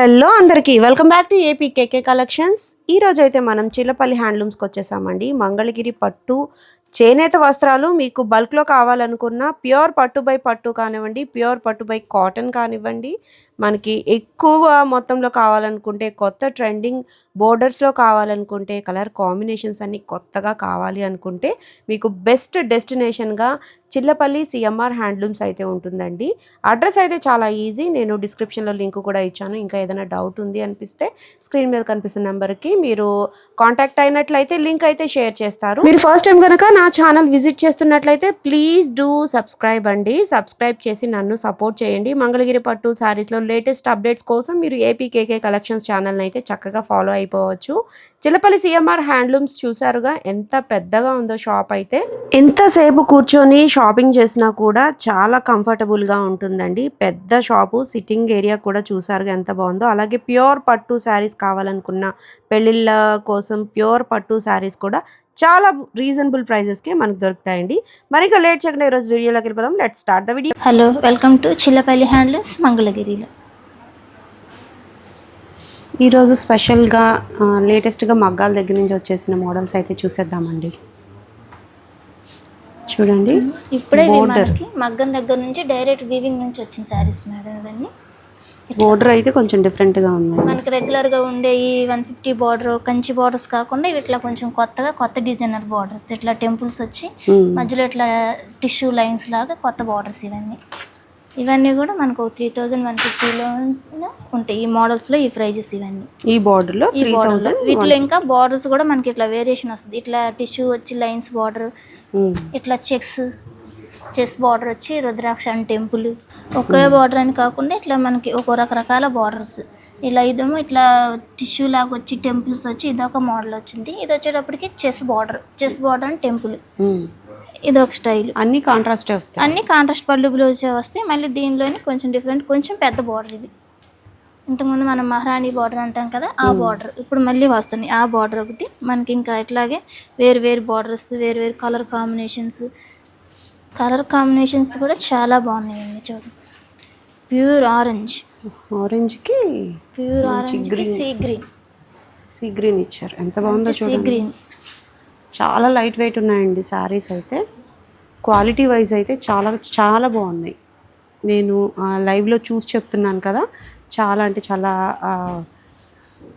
Hello అందరికీ welcome back to APKK collections. ఈరోజు అయితే మనం చిల్లపల్లి హ్యాండ్లూమ్స్కి వచ్చేసామండి. మంగళగిరి పట్టు చేనేత వస్త్రాలు మీకు బల్క్లో కావాలనుకున్న ప్యూర్ పట్టు బై పట్టు కానివ్వండి, ప్యూర్ పట్టు బై కాటన్ కానివ్వండి, మనకి ఎక్కువ మొత్తంలో కావాలనుకుంటే కొత్త ట్రెండింగ్ బోర్డర్స్లో కావాలనుకుంటే కలర్ కాంబినేషన్స్ అన్నీ కొత్తగా కావాలి అనుకుంటే మీకు బెస్ట్ డెస్టినేషన్గా చిల్లపల్లి సిఎంఆర్ హ్యాండ్లూమ్స్ అయితే ఉంటుందండి. అడ్రస్ అయితే చాలా ఈజీ, నేను డిస్క్రిప్షన్లో లింక్ కూడా ఇచ్చాను. ఇంకా ఏదైనా డౌట్ ఉంది అనిపిస్తే స్క్రీన్ మీద కనిపిస్తున్న నెంబర్కి మీరు కాంటాక్ట్ అయినట్లయితే లింక్ అయితే షేర్ చేస్తారు. మీరు ఫస్ట్ టైం కనుక నా ఛానల్ విజిట్ చేస్తున్నట్లయితే ప్లీజ్ డూ సబ్స్క్రైబ్ అండి. సబ్స్క్రైబ్ చేసి నన్ను సపోర్ట్ చేయండి. మంగళగిరి పట్టు శారీస్లో లేటెస్ట్ అప్డేట్స్ కోసం మీరు ఏపీకేకే కలెక్షన్స్ ఛానల్ని అయితే చక్కగా ఫాలో అయిపోవచ్చు. చిల్లపల్లి సిఎంఆర్ హ్యాండ్లూమ్స్ చూసారుగా ఎంత పెద్దగా ఉందో షాప్ అయితే. ఎంతసేపు కూర్చొని షాపింగ్ చేసినా కూడా చాలా కంఫర్టబుల్గా ఉంటుందండి. పెద్ద షాపు, సిట్టింగ్ ఏరియా కూడా చూసారుగా ఎంత బాగుందో. అలాగే ప్యూర్ పట్టు శారీస్ కావాలనుకున్న పెళ్ళిళ్ళ కోసం ప్యూర్ పట్టు శారీస్ కూడా చాలా రీజనబుల్ ప్రైజెస్కి మనకు దొరుకుతాయండి. మరి ఇంకా లేట్ చేయకుండా ఈరోజు వీడియోలోకి వెళ్ళిపోదాం. Let's start the video. Hello, welcome to Chillapalli handlooms మంగళగిరిలో. ఈరోజు స్పెషల్గా లేటెస్ట్గా మగ్గాల దగ్గర నుంచి వచ్చేసిన మోడల్స్ అయితే చూసేద్దామండి. చూడండి, ఇప్పుడే మనకి మగ్గం దగ్గర నుంచి డైరెక్ట్ వీవింగ్ నుంచి వచ్చిన శారీస్ మేడం. ఇవన్నీ బోర్డర్ అయితే కొంచెం డిఫరెంట్గా ఉంది. మనకి రెగ్యులర్గా ఉండే ఈ 150 బార్డర్ కంచి బార్డర్స్ కాకుండా ఇవి ఇట్లా కొంచెం కొత్త డిజైనర్ బార్డర్స్, ఇట్లా టెంపుల్స్ వచ్చి మధ్యలో ఇట్లా టిష్యూ లైన్స్ లాగా కొత్త బార్డర్స్. ఇవన్నీ కూడా మనకు 3150లో ఉంటాయి. ఈ మోడల్స్లో ఈ ప్రైజెస్ ఇవన్నీ. ఈ బార్డర్లో వీటిలో ఇంకా బార్డర్స్ కూడా మనకి ఇట్లా వేరియేషన్ వస్తుంది. ఇట్లా టిష్యూ వచ్చి లైన్స్ బార్డర్, ఇట్లా చెస్ బార్డర్ వచ్చి రుద్రాక్ష అండ్ టెంపుల్. ఒకే బార్డర్ అని కాకుండా ఇట్లా మనకి ఒక రకరకాల బార్డర్స్. ఇలా ఇదేమో ఇట్లా టిష్యూ లాగా వచ్చి టెంపుల్స్ వచ్చి ఇదొక మోడల్ వచ్చింది. ఇది వచ్చేటప్పటికి చెస్ బార్డర్ అండ్ టెంపుల్. ఇదొక స్టైల్. అన్ని కాంట్రాస్ట్ వస్తాయి, అన్ని కాంట్రాస్ట్ పళ్ళు బ్లౌజ్ వస్తాయి. మళ్ళీ దీనిలోని కొంచెం డిఫరెంట్, కొంచెం పెద్ద బార్డర్. ఇది ఇంతకుముందు మనం మహారాణి బార్డర్ అంటాం కదా, ఆ బార్డర్ ఇప్పుడు మళ్ళీ వస్తుంది. ఆ బార్డర్ ఒకటి మనకి. ఇంకా ఇట్లాగే వేరు బార్డర్స్, వేరు కలర్ కాంబినేషన్స్ కూడా చాలా బాగున్నాయండి. చూడండి, ప్యూర్ ఆరెంజ్కి సీ గ్రీన్ ఇచ్చారు. ఎంత బాగుందో చూడండి. గ్రీన్ చాలా లైట్ వెయిట్ ఉన్నాయండి శారీస్ అయితే. క్వాలిటీ వైజ్ అయితే చాలా చాలా బాగున్నాయి. నేను లైవ్లో చూసి చెప్తున్నాను కదా, చాలా అంటే చాలా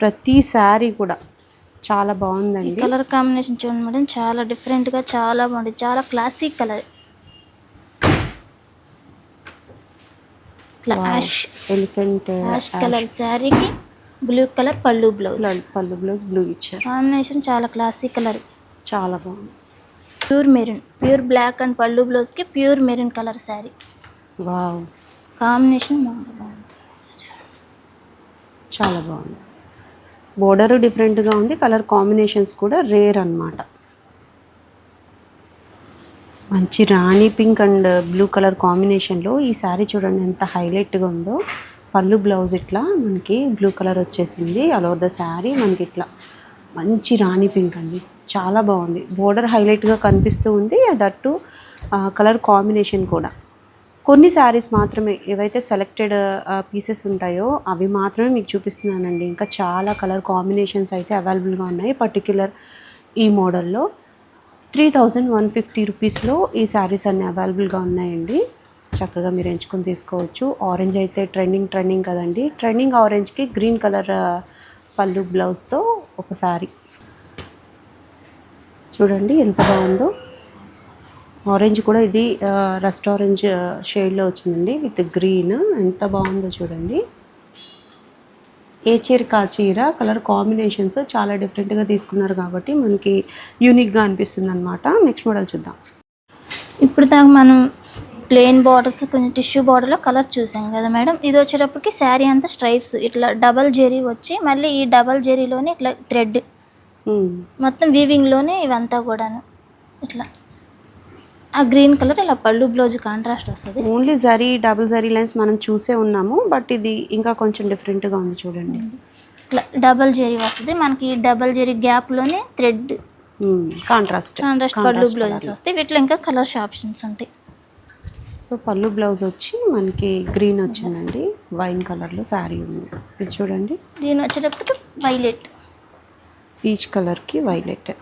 ప్రతి శారీ కూడా చాలా బాగుందండి. కలర్ కాంబినేషన్ చూడండి మేడం, చాలా డిఫరెంట్గా చాలా బాగుంది. చాలా క్లాసిక్ కలర్. ఎలిఫెంట్ కలర్ శారీకి బ్లూ కలర్ పళ్ళు బ్లౌజ్ బ్లూ ఇచ్చారు. కాంబినేషన్ చాలా క్లాసిక్ కలర్, చాలా బాగుంది. ప్యూర్ బ్లాక్ అండ్ పళ్ళు బ్లౌజ్కి pure maroon colour sari. Wow, combination చాలా బాగుంది. బోర్డర్ డిఫరెంట్గా ఉంది, కలర్ కాంబినేషన్స్ కూడా రేర్ అన్నమాట. మంచి రాణి పింక్ అండ్ బ్లూ కలర్ కాంబినేషన్లో ఈ శారీ చూడండి ఎంత హైలైట్గా ఉందో. పళ్ళు బ్లౌజ్ ఇట్లా మనకి బ్లూ కలర్ వచ్చేసింది. ఆల్ ఓవర్ ద శారీ మనకి ఇట్లా మంచి రాణి పింక్ అండి, చాలా బాగుంది. బోర్డర్ హైలైట్గా కనిపిస్తూ ఉంది, దట్టు కలర్ కాంబినేషన్ కూడా. కొన్ని శారీస్ మాత్రమే, ఏవైతే సెలెక్టెడ్ పీసెస్ ఉంటాయో అవి మాత్రమే మీకు చూపిస్తున్నానండి. ఇంకా చాలా కలర్ కాంబినేషన్స్ అయితే అవైలబుల్గా ఉన్నాయి. పర్టిక్యులర్ ఈ మోడల్లో 3150 రూపీస్లో ఈ శారీస్ అన్నీ అవైలబుల్గా ఉన్నాయండి. చక్కగా మీరు ఎంచుకొని తీసుకోవచ్చు. ఆరెంజ్ అయితే ట్రెండింగ్ కదండి. ట్రెండింగ్ ఆరెంజ్కి గ్రీన్ కలర్ పళ్ళు బ్లౌజ్తో ఒక శారీ చూడండి ఎంత బాగుందో. ఆరెంజ్ కూడా ఇది రస్ట్ ఆరెంజ్ షేడ్లో వచ్చిందండి విత్ గ్రీన్. ఎంత బాగుందో చూడండి. ఏ చీర కా చీర కలర్ కాంబినేషన్స్ చాలా డిఫరెంట్గా తీసుకున్నారు కాబట్టి మనకి యూనిక్గా అనిపిస్తుంది అనమాట. నెక్స్ట్ మోడల్ చూద్దాం. ఇప్పుడు దాకా మనం ప్లెయిన్ బార్డర్స్, కొంచెం టిష్యూ బార్డర్లో కలర్ చూసాం కదా మేడం. ఇది వచ్చేటప్పటికి శారీ అంతా స్ట్రైప్స్, ఇట్లా డబల్ జెరీ వచ్చి మళ్ళీ ఈ డబల్ జెరీలోనే ఇట్లా థ్రెడ్ మొత్తం వీవింగ్లోనే ఇవంతా కూడాను ఇట్లా ఆ గ్రీన్ కలర్ ఇలా పళ్ళు బ్లౌజ్ కాంట్రాస్ట్ వస్తుంది. ఓన్లీ డబుల్ జరీ లైన్స్ మనం చూసే ఉన్నాము, బట్ ఇది ఇంకా కొంచెం డిఫరెంట్గా ఉంది చూడండి. ఇట్లా డబల్ జరీ వస్తుంది మనకి. డబల్ జరీ గ్యాప్లోనే థ్రెడ్ కాంట్రాస్ట్ పళ్ళు బ్లౌజెస్ వస్తాయి. వీటిలో ఇంకా కలర్స్ ఆప్షన్స్ ఉంటాయి. సో పళ్ళు బ్లౌజ్ వచ్చి మనకి గ్రీన్ వచ్చిందండి, వైన్ కలర్లో శారీ ఉంది. ఇది చూడండి, దీని వచ్చేటప్పటికి వైలెట్, పీచ్ కలర్కి వైలెట్.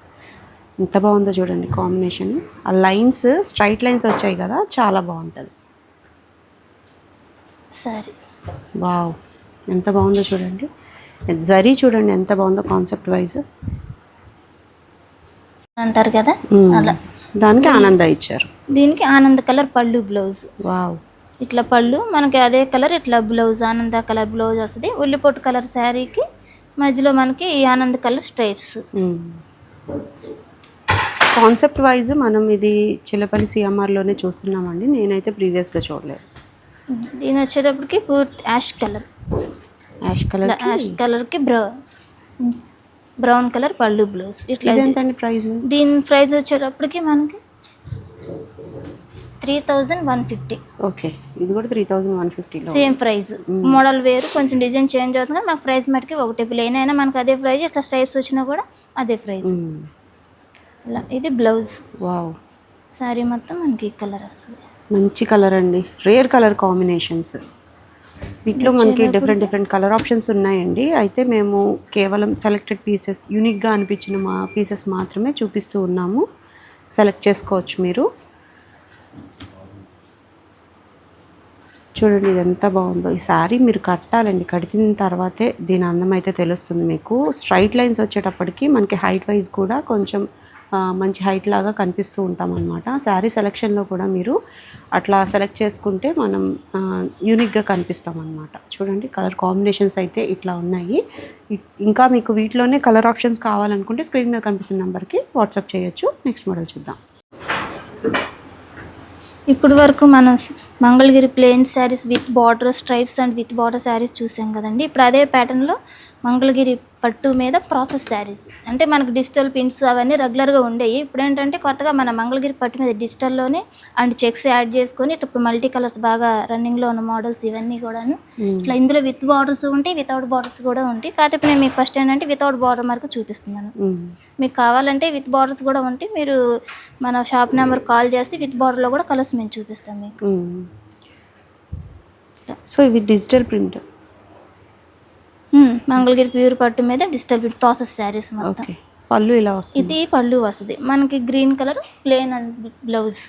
ఎంత బాగుందో చూడండి కాంబినేషన్. ఆ లైన్స్ స్ట్రైట్ లైన్స్ వచ్చాయి కదా, చాలా బాగుంటుంది సారీ. వావ్, ఎంత బాగుందో చూడండి. జరీ చూడండి ఎంత బాగుందో కాన్సెప్ట్ వైజ్ అంటారు కదా అలా. దానికి ఆనంద ఇచ్చారు. దీనికి ఆనంద్ కలర్ పళ్ళు బ్లౌజ్. వావ్, ఇట్లా పళ్ళు మనకి అదే కలర్, ఇట్లా బ్లౌజ్ ఆనంద కలర్ బ్లౌజ్ వస్తుంది. ఉల్లిపొట్టు కలర్ శారీకి మధ్యలో మనకి ఈ Anand colour stripes. Concept wise మనం ఇది చిల్లపల్లి సిఎంఆర్లోనే చూస్తున్నామండి, నేనైతే ప్రీవియస్గా చూడలేదు. దీని వచ్చేటప్పటికి పూర్తి యాష్ కలర్, యాష్ కలర్కి బ్రౌన్ కలర్ పళ్ళు బ్లౌజ్. ఇట్లా ఎంతండి ప్రైస్? దీని ప్రైస్ వచ్చేటప్పటికి మనకి 3150. ఓకే, ఇది కూడా 3150. సేమ్ ప్రైస్, మోడల్ వేరు, కొంచెం డిజైన్ చేంజ్ అవుతుంది కానీ మనకు ప్రైస్ మటుకి ఒకటే. ప్లెయిన్ అయినా మనకు అదే ప్రైస్, ఇట్లా స్టైప్స్ వచ్చినా కూడా అదే ప్రైస్. ఇలా ఇది బ్లౌజ్. వావ్, శారీ మొత్తం మనకి ఈ కలర్ వస్తుంది. మంచి కలర్ అండి, రేర్ కలర్ కాంబినేషన్స్. వీటిలో మనకి డిఫరెంట్ కలర్ ఆప్షన్స్ ఉన్నాయండి. అయితే మేము కేవలం సెలెక్టెడ్ పీసెస్, యూనిక్గా అనిపించిన మా పీసెస్ మాత్రమే చూపిస్తూ ఉన్నాము. సెలెక్ట్ చేసుకోవచ్చు మీరు. చూడండి ఇది ఎంత బాగుందో. ఈ శారీ మీరు కట్టాలండి, కట్టిన తర్వాతే దీని అందం అయితే తెలుస్తుంది మీకు. స్ట్రైట్ లైన్స్ వచ్చేటప్పటికి మనకి హైట్ వైజ్ కూడా కొంచెం మంచి హైట్ లాగా కనిపిస్తూ ఉంటాం అనమాట. శారీ సెలెక్షన్లో కూడా మీరు అట్లా సెలెక్ట్ చేసుకుంటే మనం యూనిక్గా కనిపిస్తాం అనమాట. చూడండి కలర్ కాంబినేషన్స్ అయితే ఇట్లా ఉన్నాయి. ఇంకా మీకు వీటిలోనే కలర్ ఆప్షన్స్ కావాలనుకుంటే స్క్రీన్ మీద కనిపిస్తున్న నెంబర్కి వాట్సాప్ చేయొచ్చు. నెక్స్ట్ మోడల్ చూద్దాం. ఇప్పుడు వరకు మనం Mangalagiri plain saris with border stripes and with border saris చూసాం కదండి. ఇప్పుడు అదే ప్యాటర్న్లో మంగళగిరి పట్టు మీద ప్రాసెస్ శారీస్, అంటే మనకు డిజిటల్ ప్రింట్స్ అవన్నీ రెగ్యులర్గా ఉండేవి. ఇప్పుడు ఏంటంటే కొత్తగా మన మంగళగిరి పట్టు మీద డిజిటల్లోనే అండ్ చెక్స్ యాడ్ చేసుకొని ఇప్పుడు మల్టీ కలర్స్ బాగా రన్నింగ్లో ఉన్న మోడల్స్ ఇవన్నీ కూడాను. ఇట్లా ఇందులో విత్ బార్డర్స్ ఉంటాయి, వితౌట్ బార్డర్స్ కూడా ఉంటాయి. కాకపోతే ఇప్పుడు నేను మీకు ఫస్ట్ ఏంటంటే వితౌట్ బార్డర్ వరకు చూపిస్తున్నాను. మీకు కావాలంటే విత్ బార్డర్స్ కూడా ఉంటాయి. మీరు మన షాప్ నెంబర్ కాల్ చేస్తే విత్ బార్డర్లో కూడా కలర్స్ మేము చూపిస్తాం మీకు. సో ఇవి డిజిటల్ ప్రింట్, మంగళగిరి ప్యూర్ పట్టు మీద డిజిటల్ ప్రింట్ ప్రాసెస్ శారీస్ మొత్తం. పళ్ళు ఇలా వస్తుంది, ఇది పళ్ళు వస్తుంది మనకి green colour plain and blouse.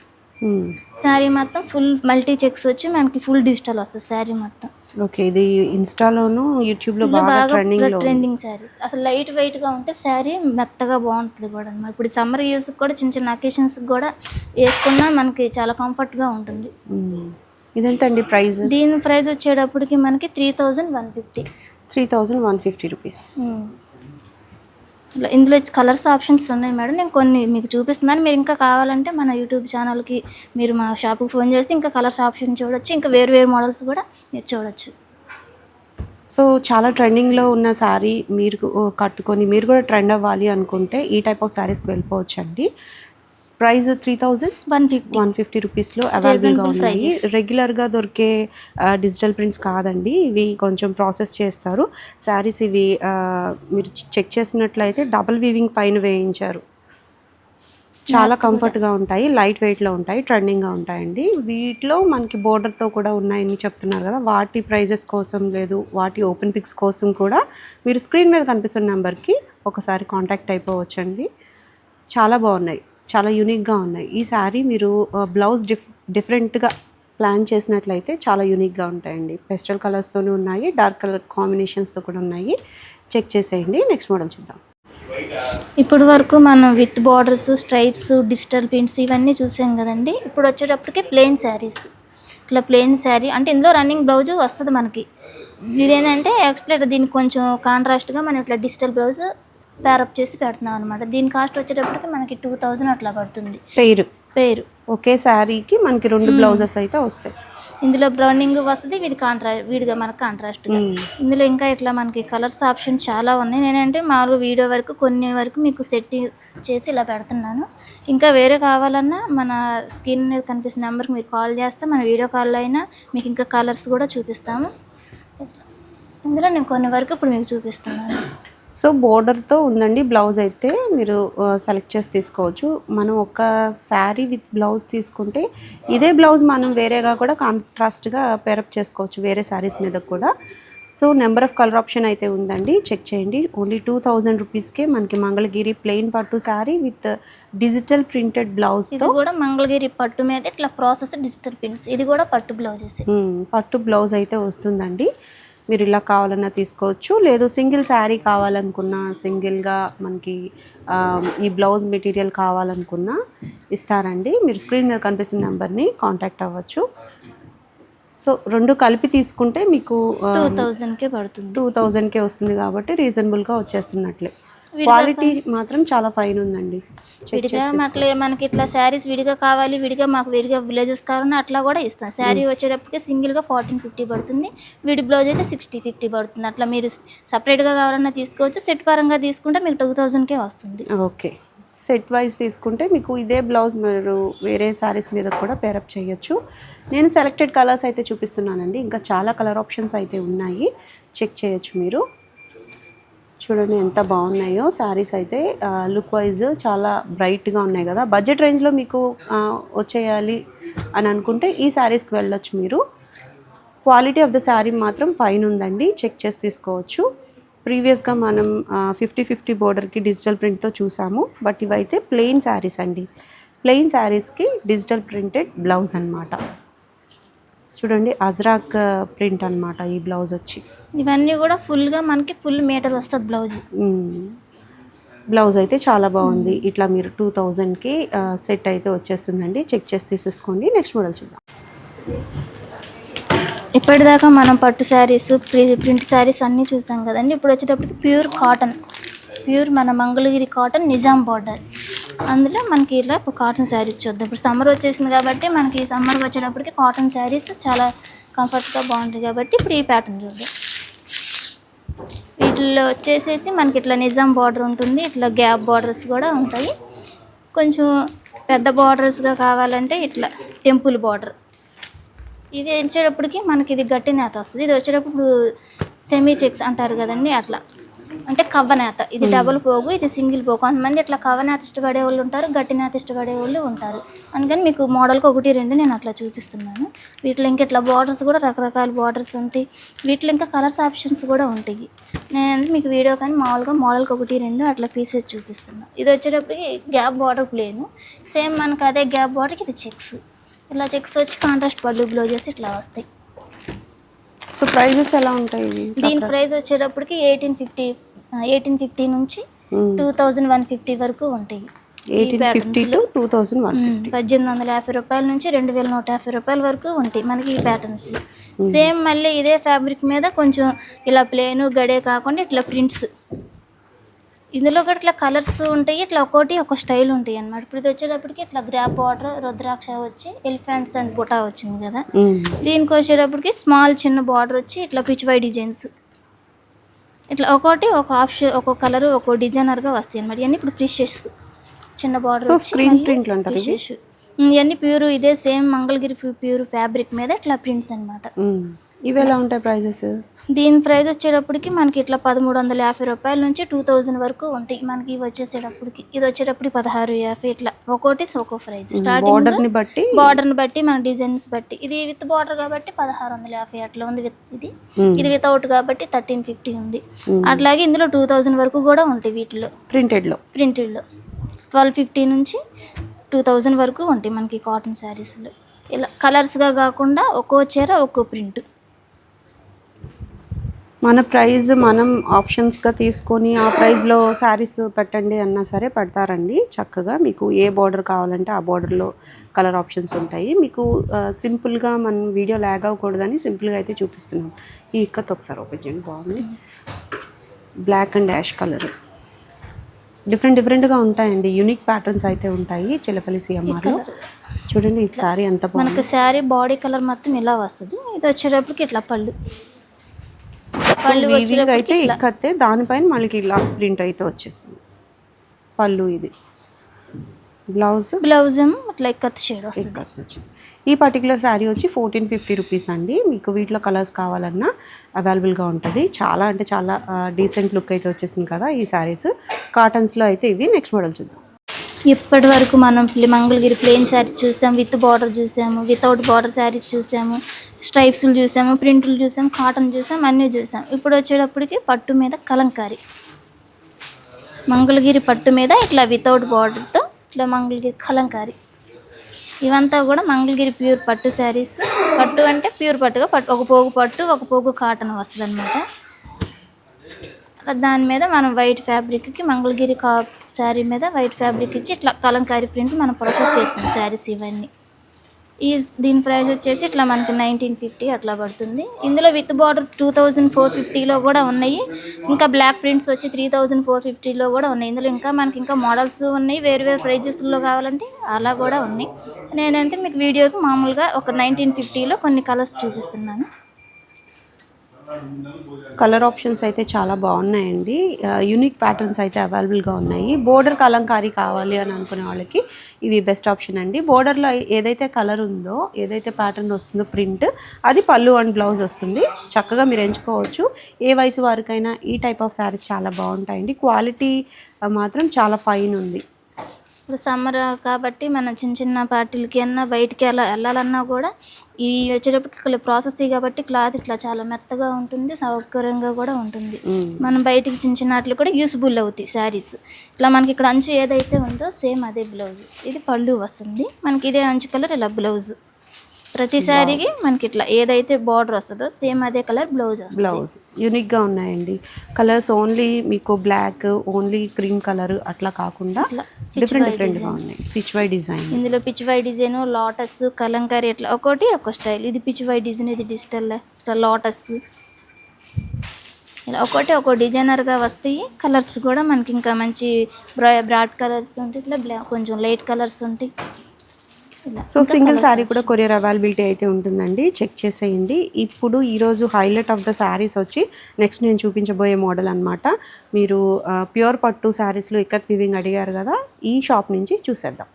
Sari మొత్తం ఫుల్ మల్టీ చెక్స్ వచ్చి మనకి ఫుల్ డిజిటల్ వస్తుంది శారీ మొత్తం. ఓకే, ఇది ఇన్స్టాలోను యూట్యూబ్లో బాగా ట్రెండింగ్ శారీస్. అసలు లైట్ వెయిట్గా ఉంటే శారీ మెత్తగా బాగుంటుంది కూడా అన్నమాట. ఇప్పుడు సమ్మర్ యూస్కి కూడా చిన్న చిన్న అకేషన్స్కి కూడా వేసుకున్నా మనకి చాలా కంఫర్ట్గా ఉంటుంది. ఇదెంతండి ప్రైస్? దీని ప్రైస్ వచ్చేటప్పటికి మనకి 3150. 3150 రూపీస్. ఇందులో కలర్స్ ఆప్షన్స్ ఉన్నాయి మేడం, నేను కొన్ని మీకు చూపిస్తున్నాను. మీరు ఇంకా కావాలంటే మన యూట్యూబ్ ఛానల్కి మీరు మా షాప్కి ఫోన్ చేస్తే ఇంకా కలర్స్ ఆప్షన్ చూడొచ్చు, ఇంకా వేరు మోడల్స్ కూడా మీరు చూడొచ్చు. సో చాలా ట్రెండింగ్లో ఉన్న శారీ మీరు కట్టుకొని మీరు కూడా ట్రెండ్ అవ్వాలి అనుకుంటే ఈ టైప్ ఆఫ్ శారీస్కి వెళ్ళిపోవచ్చు అండి. ప్రైస్ 3150 రూపీస్లో అవైలబుల్గా ఉన్నాయి. రెగ్యులర్గా దొరికే డిజిటల్ ప్రింట్స్ కాదండి, ఇవి కొంచెం ప్రాసెస్ చేస్తారు శారీస్. ఇవి మీరు చెక్ చేసినట్లయితే డబుల్ వీవింగ్ పైన వేయించారు. చాలా కంఫర్ట్గా ఉంటాయి, లైట్ వెయిట్లో ఉంటాయి, ట్రెండింగ్గా ఉంటాయండి. వీటిలో మనకి బోర్డర్తో కూడా ఉన్నాయని చెప్తున్నారు కదా, వాటి ప్రైజెస్ కోసం లేదు, వాటి ఓపెన్ పిక్స్ కోసం కూడా మీరు స్క్రీన్ మీద కనిపిస్తున్న నెంబర్కి ఒకసారి కాంటాక్ట్ అయిపోవచ్చండి. చాలా బాగున్నాయి, చాలా యూనిక్గా ఉన్నాయి. ఈ శారీ మీరు బ్లౌజ్ డిఫరెంట్గా ప్లాన్ చేసినట్లయితే చాలా యూనిక్గా ఉంటాయండి. పెస్టల్ కలర్స్తోనే ఉన్నాయి, డార్క్ కలర్ కాంబినేషన్స్తో కూడా ఉన్నాయి. చెక్ చేసేయండి. నెక్స్ట్ మోడల్ చూద్దాం. ఇప్పుడు వరకు మనం with borders stripes digital prints ఇవన్నీ చూసాం కదండి. ఇప్పుడు వచ్చేటప్పటికి ప్లెయిన్ శారీస్. ఇట్లా ప్లెయిన్ శారీ అంటే ఇందులో రన్నింగ్ బ్లౌజ్ వస్తుంది మనకి. ఇదేంటంటే ఎక్స్ట్రా దీనికి కొంచెం కాంట్రాస్ట్గా మనం ఇట్లా డిజిటల్ బ్లౌజ్ ప్యారప్ చేసి పెడుతున్నాం అనమాట. దీని కాస్ట్ వచ్చేటప్పటికి మనకి 2000 అట్లా పడుతుంది పేరు. ఒకే శారీకి మనకి 2 బ్లౌజెస్ అయితే వస్తాయి. ఇందులో బ్రౌనింగ్ వస్తుంది, వీడిగా మనకు కాంట్రాస్ట్. ఇందులో ఇంకా ఇట్లా మనకి కలర్స్ ఆప్షన్ చాలా ఉన్నాయి. నేనంటే మామూలుగా వీడియో వరకు కొన్ని వరకు మీకు సెట్ చేసి ఇలా పెడుతున్నాను. ఇంకా వేరే కావాలన్నా మన స్క్రీన్ మీద కనిపిస్తున్న నెంబర్కి మీరు కాల్ చేస్తే మన వీడియో కాల్లో అయినా మీకు ఇంకా కలర్స్ కూడా చూపిస్తాము. ఇందులో నేను కొన్ని వరకు ఇప్పుడు మీకు చూపిస్తున్నాను. సో బోర్డర్తో ఉందండి బ్లౌజ్ అయితే మీరు సెలెక్ట్ చేసి తీసుకోవచ్చు. మనం ఒక శారీ విత్ బ్లౌజ్ తీసుకుంటే ఇదే బ్లౌజ్ మనం వేరేగా కూడా కాంట్రాస్ట్గా పేరప్ చేసుకోవచ్చు వేరే శారీస్ మీద కూడా. So number of colour option అయితే ఉందండి, చెక్ చేయండి. ఓన్లీ 2000 రూపీస్కే మనకి మంగళగిరి ప్లెయిన్ పట్టు sari with digital printed blouse. ఇది కూడా మంగళగిరి పట్టు మీద ఇట్లా ప్రాసెస్ డిజిటల్ ప్రింట్స్. ఇది కూడా పట్టు బ్లౌజెస్. పట్టు బ్లౌజ్ అయితే వస్తుందండి. మీరు ఇలా కావాలన్నా తీసుకోవచ్చు, లేదు సింగిల్ శారీ కావాలనుకున్నా సింగిల్గా మనకి ఈ బ్లౌజ్ మెటీరియల్ కావాలనుకున్నా ఇస్తారండి. మీరు స్క్రీన్ మీద కనిపిస్తున్న నెంబర్ని కాంటాక్ట్ అవ్వచ్చు. సో రెండు కలిపి తీసుకుంటే మీకు 2000కే పడుతుంది. 2000కే వస్తుంది కాబట్టి రీజనబుల్గా వచ్చేస్తున్నట్లే. క్వాలిటీ మాత్రం చాలా ఫైన్ ఉందండి. విడిగా మనకి ఇట్లా శారీస్ విడిగా కావాలి, మాకు విడిగా బ్లౌజెస్ కావాలన్నా అట్లా కూడా ఇస్తాం. శారీ వచ్చేటప్పటికి సింగిల్గా 1450 పడుతుంది, విడి బ్లౌజ్ అయితే 60-50 పడుతుంది. అట్లా మీరు సపరేట్గా కావాలన్నా తీసుకోవచ్చు. సెట్ పరంగా తీసుకుంటే మీకు 2000కే వస్తుంది. ఓకే, సెట్ వైజ్ తీసుకుంటే మీకు ఇదే బ్లౌజ్ మీరు వేరే శారీస్ మీద కూడా పేరప్ చేయొచ్చు. నేను సెలెక్టెడ్ కలర్స్ అయితే చూపిస్తున్నానండి, ఇంకా చాలా కలర్ ఆప్షన్స్ అయితే ఉన్నాయి, చెక్ చేయొచ్చు మీరు. చూడండి ఎంత బాగున్నాయో శారీస్ అయితే. లుక్ వైజ్ చాలా బ్రైట్గా ఉన్నాయి కదా. బడ్జెట్ రేంజ్లో మీకు వచ్చేయాలి అని అనుకుంటే ఈ శారీస్కి వెళ్ళొచ్చు మీరు. క్వాలిటీ ఆఫ్ ద శారీ మాత్రం ఫైన్ ఉందండి, చెక్ చేసి తీసుకోవచ్చు. ప్రీవియస్గా మనం 50-50 బోర్డర్కి డిజిటల్ ప్రింట్తో చూసాము, బట్ ఇవైతే ప్లెయిన్ శారీస్ అండి. ప్లెయిన్ శారీస్కి డిజిటల్ ప్రింటెడ్ బ్లౌజ్ అనమాట. చూడండి అజ్రాక్ ప్రింట్ అనమాట ఈ బ్లౌజ్ వచ్చి. ఇవన్నీ కూడా ఫుల్గా మనకి ఫుల్ మీటర్ వస్తుంది బ్లౌజ్. బ్లౌజ్ అయితే చాలా బాగుంది. ఇట్లా మీరు 2000కి సెట్ అయితే వచ్చేస్తుందండి, చెక్ చేసి తీసేసుకోండి. నెక్స్ట్ మోడల్ చూద్దాం. ఇప్పటిదాకా మనం పట్టు శారీస్, ప్రింట్ శారీస్ అన్నీ చూసాం కదండి. ఇప్పుడు వచ్చేటప్పటికి ప్యూర్ మన మంగళగిరి కాటన్ నిజాం బార్డర్. అందులో మనకి ఇలా ఇప్పుడు కాటన్ శారీస్ చూద్దాం. ఇప్పుడు సమ్మర్ వచ్చేసింది కాబట్టి మనకి సమ్మర్ వచ్చేటప్పటికి కాటన్ శారీస్ చాలా కంఫర్ట్గా బాగుంటాయి కాబట్టి ఇప్పుడు ఈ ప్యాటర్న్ చూద్దాం. వీటిల్లో వచ్చేసేసి మనకి ఇట్లా నిజాం బార్డర్ ఉంటుంది, ఇట్లా గ్యాప్ బార్డర్స్ కూడా ఉంటాయి. కొంచెం పెద్ద బార్డర్స్గా కావాలంటే ఇట్లా టెంపుల్ బార్డర్. ఇవి వచ్చేటప్పటికి మనకి ఇది గట్టి నేత వస్తుంది. ఇది వచ్చేటప్పుడు సెమీ చెక్స్ అంటారు కదండి, అట్లా అంటే కవ్వ నేత. ఇది డబుల్ పోగు, ఇది సింగిల్ పోగు. కొంతమంది ఇట్లా కవ్వ నేత ఇష్టపడే వాళ్ళు ఉంటారు, గట్టి నేత ఇష్టపడే వాళ్ళు ఉంటారు. అందుకని మీకు మోడల్కి 1-2 నేను అట్లా చూపిస్తున్నాను. వీటిలో ఇంకా ఇట్లా బార్డర్స్ కూడా రకరకాల బార్డర్స్ ఉంటాయి. వీటిలో ఇంకా కలర్స్ ఆప్షన్స్ కూడా ఉంటాయి. నేను మీకు వీడియో కానీ మామూలుగా మోడల్కి 1-2 అట్లా పీసెస్ చూపిస్తున్నాను. ఇది వచ్చేటప్పటికి గ్యాప్ బార్డర్ ప్లేను, సేమ్ మనకు అదే గ్యాప్ బార్డర్కి ఇది చెక్స్. ఇలా చెక్స్ వచ్చి కాంట్రాస్ట్ పళ్ళు బ్లౌజెస్ ఇట్లా వస్తాయి. సో ప్రైజెస్ ఎలా ఉంటాయి? దీని ప్రైస్ వచ్చేటప్పటికి 1850 నుంచి 2150 వరకు ఉంటాయి. 1850 to 2150. 1850 రూపాయల నుంచి 2150 రూపాయల వరకు ఉంటాయి మనకి ఈ ప్యాటర్న్స్. సేమ్ మళ్ళీ ఇదే ఫ్యాబ్రిక్ మీద కొంచెం ఇలా ప్లేను గడే కాకుండా ఇట్లా ప్రింట్స్. ఇందులో కూడా ఇట్లా కలర్స్ ఉంటాయి, ఇట్లా ఒక్కోటి ఒక స్టైల్ ఉంటాయి అన్నమాట. ఇప్పుడు ఇది వచ్చేటప్పటికి ఇట్లా గ్రాప్ బార్డర్ రుద్రాక్ష వచ్చి ఎలిఫెంట్స్ అండ్ బుటా వచ్చింది కదా. దీనికి వచ్చేటప్పటికి స్మాల్ చిన్న బార్డర్ వచ్చి ఇట్లా పిచ్వై డిజైన్స్, ఇట్లా ఒక్కోటి ఒక ఆప్షన్, ఒక్కో కలర్ ఒక్కో డిజైనర్గా వస్తాయి అన్నమాట. ఇవన్నీ ఇప్పుడు ఫిషెస్ చిన్న బార్డర్ ఫిషెస్. ఇవన్నీ ప్యూర్ ఇదే సేమ్ మంగళగిరి ప్యూర్ ఫ్యాబ్రిక్ మీద ఇట్లా ప్రింట్స్ అనమాట. ఇవి ఎలా ఉంటాయి ప్రైజెస్? దీని ప్రైస్ వచ్చేటప్పటికి మనకి ఇట్లా 1350 రూపాయల నుంచి 2000 వరకు ఉంటాయి మనకి. ఇవి వచ్చేసేటప్పటికి ఇది వచ్చేటప్పటికి 1650 ఇట్లా ఒక్కోటి ఒక్కో ప్రైస్. స్టార్టింగ్ బార్డర్ని బట్టి మన డిజైన్స్ బట్టి. ఇది విత్ బార్డర్ కాబట్టి 1650 అట్లా ఉంది. ఇది వితౌట్ కాబట్టి 1350 ఉంది. అట్లాగే ఇందులో 2000 వరకు కూడా ఉంటాయి వీటిలో. ప్రింటెడ్లో 1250 నుంచి 2000 వరకు ఉంటాయి మనకి కాటన్ శారీస్లో. ఇలా కలర్స్గా కాకుండా ఒక్కో చీర ఒక్కో ప్రింట్. మన ప్రైస్ మనం ఆప్షన్స్గా తీసుకొని ఆ ప్రైస్లో శారీస్ పెట్టండి అన్నా సరే పెడతారండి చక్కగా. మీకు ఏ బార్డర్ కావాలంటే ఆ బార్డర్లో కలర్ ఆప్షన్స్ ఉంటాయి. మీకు సింపుల్గా మనం వీడియో ల్యాగ్ అవ్వకూడదని సింపుల్గా అయితే చూపిస్తున్నాం. ఈ ఇక్కత్ ఒకసారి ఓపెన్ చేయండి, బాగుంది. బ్లాక్ అండ్ యాష్ కలర్ డిఫరెంట్గా ఉంటాయండి. యూనిక్ ప్యాటర్న్స్ అయితే ఉంటాయి చిలపల్లి సిఎంఆర్లో. చూడండి ఈ శారీ ఎంత బాగుంది. మనకి శారీ బాడీ కలర్ మొత్తం ఇలా వస్తుంది. ఇది వచ్చేటప్పటికి ఇట్లా పళ్ళు అయితే ఇక్కతే, దానిపైన మళ్ళీ ఇలా ప్రింట్ అయితే వచ్చేస్తుంది పళ్ళు. ఇది బ్లౌజ్ ఇట్లా ఇక్కత్ షేడ్ వస్తుంది. ఈ పర్టికులర్ శారీ వచ్చి 1450 రూపీస్ అండి. మీకు వీటిలో కలర్స్ కావాలన్నా అవైలబుల్గా ఉంటుంది. చాలా అంటే చాలా డీసెంట్ లుక్ అయితే వచ్చేసింది కదా ఈ శారీస్. కాటన్స్లో అయితే ఇవి. నెక్స్ట్ మోడల్ చూద్దాం. ఇప్పటి వరకు మనం మంగళగిరి ప్లెయిన్ శారీస్ చూసాము, విత్ బార్డర్ చూసాము, వితౌట్ బార్డర్ శారీస్ చూసాము, స్ట్రైప్స్లు చూసాము, ప్రింట్లు చూసాము, కాటన్ చూసాము, అన్నీ చూసాము. ఇప్పుడు వచ్చేటప్పటికి పట్టు మీద కలంకారీ, మంగళగిరి పట్టు మీద ఇట్లా వితౌట్ బార్డర్తో ఇట్లా మంగళగిరి కలంకారీ. ఇవంతా కూడా మంగళగిరి ప్యూర్ పట్టు శారీస్. పట్టు అంటే ప్యూర్ పట్టుగా ఒక పోగు పట్టు, ఒక పోగు కాటన్ వస్తుంది అనమాట. దాని మీద మనం వైట్ ఫ్యాబ్రిక్కి మంగళగిరి శారీ మీద వైట్ ఫ్యాబ్రిక్ ఇచ్చి ఇట్లా కలంకారీ ప్రింట్ మనం ప్రాసెస్ చేసుకున్నాం శారీస్ ఇవన్నీ. దీని ప్రైస్ వచ్చేసి ఇట్లా మనకి 1950 అట్లా పడుతుంది. ఇందులో విత్ బార్డర్ 2450లో కూడా ఉన్నాయి. ఇంకా బ్లాక్ ప్రింట్స్ వచ్చి 3450లో కూడా ఉన్నాయి. ఇందులో ఇంకా మనకి ఇంకా మోడల్స్ ఉన్నాయి, వేరు వేరు ప్రైజెస్లో కావాలంటే అలా కూడా ఉన్నాయి. నేనైతే మీకు వీడియోకి మామూలుగా ఒక 1950లో కొన్ని కలర్స్ చూపిస్తున్నాను. కలర్ ఆప్షన్స్ అయితే చాలా బాగున్నాయండి. యూనిక్ ప్యాటర్న్స్ అయితే అవైలబుల్గా ఉన్నాయి. బోర్డర్ కలంకారీ కావాలి అని అనుకునే వాళ్ళకి ఇవి బెస్ట్ ఆప్షన్ అండి. బోర్డర్లో ఏదైతే కలర్ ఉందో, ఏదైతే ప్యాటర్న్ వస్తుందో ప్రింట్, అది పళ్ళు అండ్ బ్లౌజ్ వస్తుంది. చక్కగా మీరు ఎంచుకోవచ్చు. ఏ వయసు వారికైనా ఈ టైప్ ఆఫ్ శారీస్ చాలా బాగుంటాయండి. క్వాలిటీ మాత్రం చాలా ఫైన్ ఉంది. ఇప్పుడు సమ్మర్ కాబట్టి మనం చిన్న చిన్న పార్టీలకి అన్నా బయటికి అలా వెళ్ళాలన్నా కూడా ఈ వచ్చేటప్పటికి ప్రాసెస్ కాబట్టి క్లాత్ ఇట్లా చాలా మెత్తగా ఉంటుంది, సౌకర్యంగా కూడా ఉంటుంది. మనం బయటికి చిన్న చిన్న వాటికి కూడా యూస్ఫుల్ అవుతాయి శారీస్. ఇట్లా మనకి ఇక్కడ అంచు ఏదైతే ఉందో సేమ్ అదే బ్లౌజ్. ఇది పళ్ళు వస్తుంది మనకి, ఇదే అంచు కలర్ ఇలా బ్లౌజ్. ప్రతి శారీకి మనకి ఇట్లా ఏదైతే బార్డర్ వస్తుందో సేమ్ అదే కలర్ బ్లౌజ్ వస్తుంది. బ్లౌజ్ యూనిక్గా ఉన్నాయండి. కలర్స్ ఓన్లీ మీకు బ్లాక్, ఓన్లీ క్రీమ్ కలర్ అట్లా కాకుండా డిఫరెంట్గా ఉన్నాయి. పిచ్ వై డిజైన్, ఇందులో Pichwai design, lotus, Kalamkari ఇట్లా ఒకటి ఒక స్టైల్. ఇది పిచ్ వై డిజైన్, ఇది డిజిటల్ ఇట్లా లోటస్, ఇలా ఒకటి ఒక డిజైనర్గా వస్తాయి. కలర్స్ కూడా మనకి ఇంకా మంచి బ్రాడ్ కలర్స్ ఉంటాయి, ఇట్లా కొంచెం లైట్ కలర్స్ ఉంటాయి. సో సింగిల్ శారీ కూడా కొరియర్ అవైలబిలిటీ అయితే ఉంటుందండి. చెక్ చేసేయండి. ఇప్పుడు ఈరోజు హైలైట్ ఆఫ్ ద శారీస్ వచ్చి నెక్స్ట్ నేను చూపించబోయే మోడల్ అనమాట. మీరు ప్యూర్ పట్టు శారీస్లో ఇక్కత్ వీవింగ్ అడిగారు కదా, ఈ షాప్ నుంచి చూసేద్దాం.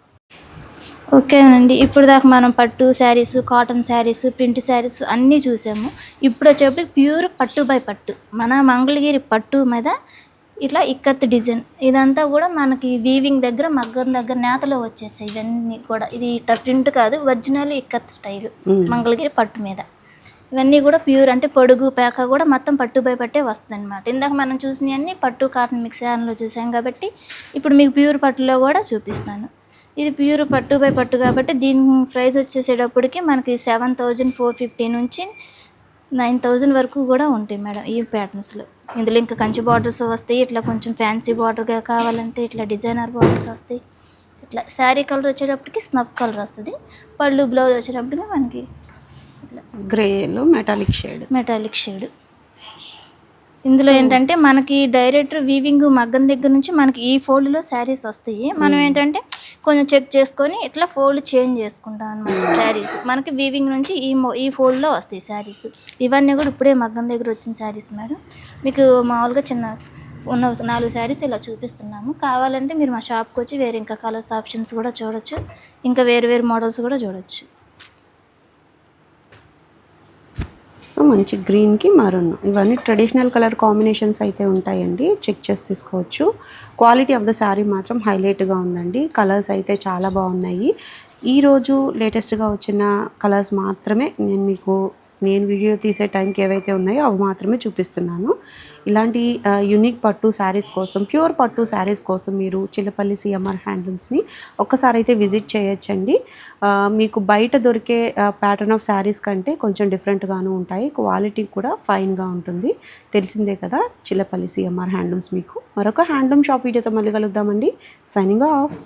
ఓకే అండి, ఇప్పుడు దాకా మనం పట్టు శారీస్, కాటన్ శారీస్, ప్రింట్ శారీస్ అన్నీ చూసాము. ఇప్పుడు వచ్చేప్పటికి ప్యూర్ పట్టు బై పట్టు, మన మంగళగిరి పట్టు మీద ఇట్లా ఇక్కత్ డిజైన్. ఇదంతా కూడా మనకి వీవింగ్ దగ్గర, మగ్గం దగ్గర నేతలో వచ్చేసాయి ఇవన్నీ కూడా. ఇది ఇట్లా ప్రింట్ కాదు, ఒరిజినల్ ఇక్కత్ స్టైల్ మంగళగిరి పట్టు మీద. ఇవన్నీ కూడా ప్యూర్ అంటే పొడుగు పేక కూడా మొత్తం పట్టు బై పట్టే వస్తుంది అనమాట. ఇందాక మనం చూసినవన్నీ పట్టు కాటన్ మిక్స్ యాన్లో చూసాం కాబట్టి ఇప్పుడు మీకు ప్యూర్ పట్టులో కూడా చూపిస్తాను. ఇది ప్యూర్ పట్టు బై పట్టు కాబట్టి దీని ప్రైస్ వచ్చేసేటప్పటికి మనకి 7450 నుంచి 9000 వరకు కూడా ఉంటాయి మేడం ఈ ప్యాటర్న్స్లో. ఇందులో ఇంకా కంచి బార్డర్స్ వస్తాయి, ఇట్లా కొంచెం ఫ్యాన్సీ బార్డర్గా కావాలంటే ఇట్లా డిజైనర్ బార్డర్స్ వస్తాయి. ఇట్లా శారీ కలర్ వచ్చేటప్పటికి స్నఫ్ కలర్ వస్తుంది. పళ్ళు బ్లౌజ్ వచ్చేటప్పటికి మనకి ఇట్లా గ్రేలో మెటాలిక్ షేడ్. ఇందులో ఏంటంటే మనకి డైరెక్ట్ వీవింగ్ మగ్గం దగ్గర నుంచి మనకి ఈ ఫోల్డ్లో శారీస్ వస్తాయి. మనం ఏంటంటే కొంచెం చెక్ చేసుకొని ఇట్లా ఫోల్డ్ చేంజ్ చేసుకుంటాం అనమాట. శారీస్ మనకి వీవింగ్ నుంచి ఈ ఫోల్డ్లో వస్తాయి శారీస్. ఇవన్నీ కూడా ఇప్పుడే మగ్గం దగ్గర వచ్చిన శారీస్ మేడం. మీకు మామూలుగా చిన్న ఉన్న 4 శారీస్ ఇలా చూపిస్తున్నాము. కావాలంటే మీరు మా షాప్కి వచ్చి వేరే ఇంకా కలర్స్ ఆప్షన్స్ కూడా చూడొచ్చు, ఇంకా వేరు మోడల్స్ కూడా చూడొచ్చు. సో మంచి గ్రీన్కి మరూన్, ఇవన్నీ ట్రెడిషనల్ కలర్ కాంబినేషన్స్ అయితే ఉంటాయండి. చెక్ చేసి తీసుకోవచ్చు. క్వాలిటీ ఆఫ్ ద శారీ మాత్రం హైలైట్గా ఉందండి. కలర్స్ అయితే చాలా బాగున్నాయి. ఈరోజు లేటెస్ట్గా వచ్చిన కలర్స్ మాత్రమే నేను వీడియో తీసే టైంకి ఏవైతే ఉన్నాయో అవి మాత్రమే చూపిస్తున్నాను. ఇలాంటి యూనిక్ పట్టు శారీస్ కోసం, ప్యూర్ పట్టు శారీస్ కోసం మీరు చిల్లపల్లి సిఎంఆర్ హ్యాండ్లూమ్స్ని ఒక్కసారి అయితే విజిట్ చేయొచ్చండి. మీకు బయట దొరికే ప్యాటర్న్ ఆఫ్ శారీస్ కంటే కొంచెం డిఫరెంట్గాను ఉంటాయి. క్వాలిటీ కూడా ఫైన్గా ఉంటుంది. తెలిసిందే కదా చిల్లపల్లి సిఎంఆర్ హ్యాండ్లూమ్స్. మీకు మరొక హ్యాండ్లూమ్ షాప్ వీడియోతో మళ్ళీ కలుద్దామండి. Signing off.